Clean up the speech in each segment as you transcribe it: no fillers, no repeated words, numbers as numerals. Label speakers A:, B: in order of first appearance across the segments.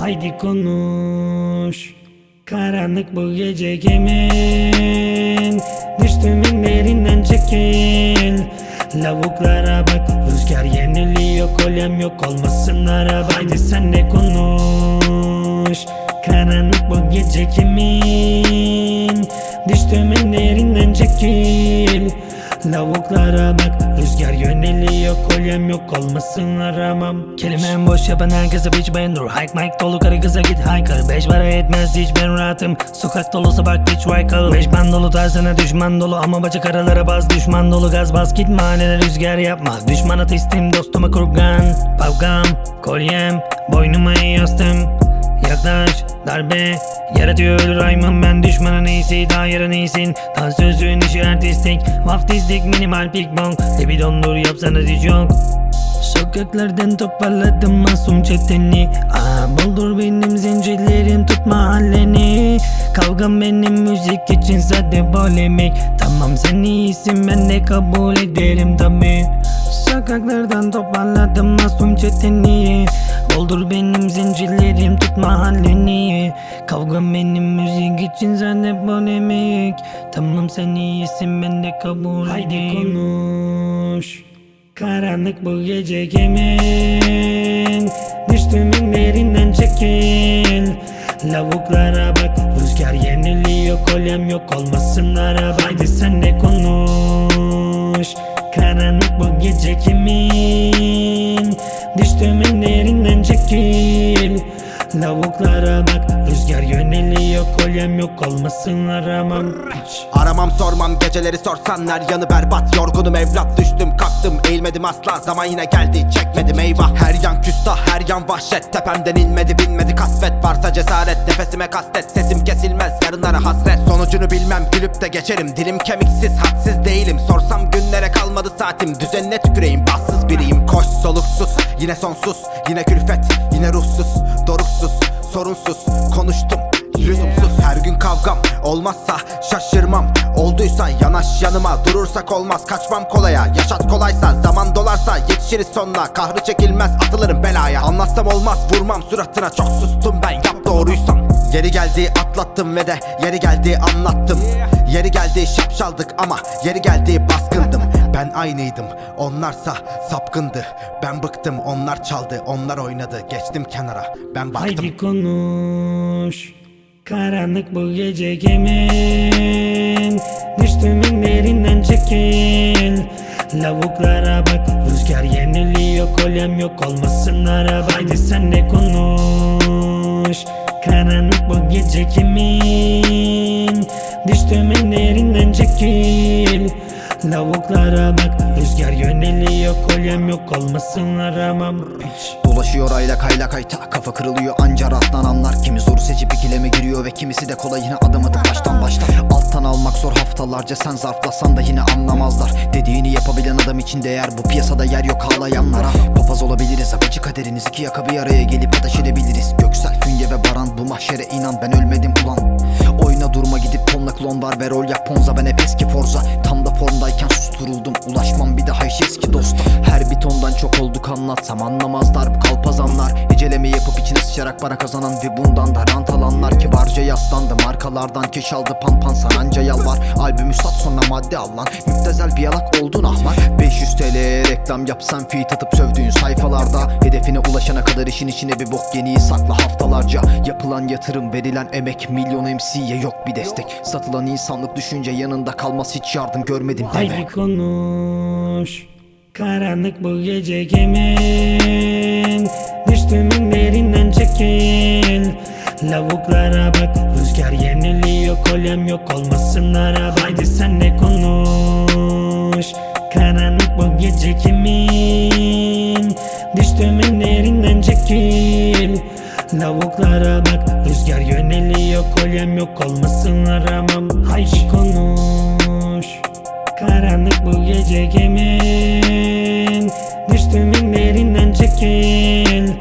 A: Haydi konuş. Karanlık bu gece kimin? Düştüm derinden çekil. Lavuklara bak, rüzgar yeniliyor, kolyem yok olmasın araba. Haydi sen de konuş. Karanlık bu gece kimin? Düştüm derinden çekil. Lavuklara bak, rüzgar yöneliyor, kolyem yok olmasın aramam. Kelimem boş yapan herkese bitch ben dur. Hike mic dolu karı kıza git haykır. 5 para etmez hiç ben rahatım. Sokak dolusu bak bitch waykal. 5 ban dolu tarzına düşman dolu. Ama bacak aralara baz düşman dolu. Gaz bas git mahallene rüzgar yapma. Düşman ateistim dostuma kurgan. Pavgam, kolyem, boynuma yastım. Yaklaş, darbe, yaratıyor ölür aymam. Ben düşmanın iyisi, daha yarın iyisin. Tan sözün işi artistik, vaftizlik minimal pikbong. Tebi dondur yapsana hiç yok. Sokaklardan toparladım masum çeteni. Buldur benim zincirlerim, tut mahalleni. Kavgam benim müzik için sade polemik. Tamam sen iyisin, ben de kabul ederim tabi. Sokaklardan toparladım masum çeteni. Doldur benim zincirlerim, tut mahalleni. Kavgam benim müzik için sade polemik. Tamam sen iyisin, ben de kabul ederim. Haydi konuş. Karanlık bu gece kimin? Düştüm derinden çekil. Lavuklara bak, rüzgar yeniliyor, kolyem yok olmasın araba. Haydi sen de konuş. Karanlık bu gece kimin? Düştüm derinden çekil. Lavuklara bak, rüzgar yöneliyor, kolyem yok olmasın aramam.
B: Aramam sormam geceleri sorsanlar, yanı berbat yorgunum evlat. Düştüm kalktım eğilmedim asla, zaman yine geldi çekmedim eyvah. Her yan küstah her yan vahşet, tepemden inmedi binmedi kasvet. Varsa cesaret nefesime kastet, sesim kesilmez yarınlara hasret. Sonucunu bilmem gülüp de geçerim, dilim kemiksiz hadsiz değilim. Sorsam günlere kalmadı saatim, düzenine tüküreyim bassız biriyim. Koş soluksuz yine sonsuz, yine külfet yine ruhsuz, doruksuz sorunsuz konuştum lüzumsuz. Her gün kavgam olmazsa şaşırmam, olduysa yanaş yanıma. Durursak olmaz, kaçmam kolaya. Yaşat kolaysa, zaman dolarsa yetişiriz sonuna. Kahrı çekilmez, atılırım belaya. Anlatsam olmaz, vurmam suratına. Çok sustum ben, yap doğruysan. Yeri geldi atlattım ve de yeri geldi anlattım. Yeri geldi şapşaldık ama yeri geldi baskındım. Ben aynıydım, onlarsa sapkındı. Ben bıktım, onlar çaldı, onlar oynadı. Geçtim kenara, ben baktım.
A: Haydi konuş. Karanlık bu gece kimin? Düştüm derinden çekil. Lavuklara bak, rüzgar yeniliyor, kolyem yok olmasın araba. Haydi sen de konuş. Karanlık bu gece kimin? Düştüm derinden çekil. Lavuklara bak, rüzgar yöneliyor, kolyem yok olmasın aramam.
C: Dolaşıyor aylak aylak ayta, kafa kırılıyor anca rastlananlar. Kimi zoru seçip ikileme giriyor ve kimisi de kolayına adım atıp baştan başlar. Alttan almak zor haftalarca, sen zarflasan da yine anlamazlar. Dediğini yapabilen adam için değer, bu piyasada yer yok ağlayanlara. Papaz olabiliriz, akıcı kaderiniz iki yaka bir araya gelip ateş edebiliriz. Göksel, Fünye ve Baran, bu mahşere inan ben ölmedim ulan. Oyna durma gidip tonla klon var ve rol yap ponza. Ben hep eski forza, tam da formdayken susturuldum. Ulaşmam bir daha hiç eski dosta. Her bir tondan çok olduk, anlatsam anlamazlar bu kalpazanlar. Eceleme yapıp içine sıçarak para kazanan ve bundan da rant alanlar. Kibarca yaslandı markalardan, keş aldı pampan sananca yalvar. Albümü sat sonra madde al lan, müptezel bir yalak oldun ahmak. 500 TL reklam yapsan feat atıp sövdüğün sayfalarda. Hedefine ulaşana kadar işin içine bir bok yeniyi sakla haftalarca. Yapılan yatırım, verilen emek, milyon MC'ye yok bir destek. Satılan insanlık düşünce yanında kalmaz, hiç yardım görmedim deme.
A: Haydi konuş. Karanlık bu gece kimin? Düştüm derinden çekil. Lavuklara bak, rüzgar yeniliyor, kolyem yok olmasın araba. Haydi sen de konuş. Karanlık bu gece kimin? Düştüm derinden çekil. Lavuklara bak, rüzgar yöneliyor, kolyem yok olmasın aramam. Haydi konuş. Karanlık bu gece kimin? Düştüm derinden çekil.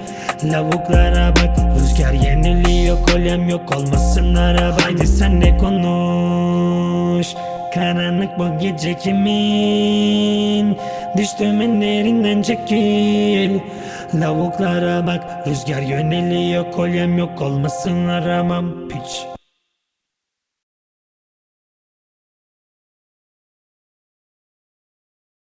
A: Lavuklara bak, rüzgar yeniliyor, kolyem yok olmasın araba. Haydi sen de konuş. Karanlık bu gece kimin? Düştüm derinden çekil. Lavuklara bak, rüzgar yöneliyor, kolyem yok olmasın aramam piç.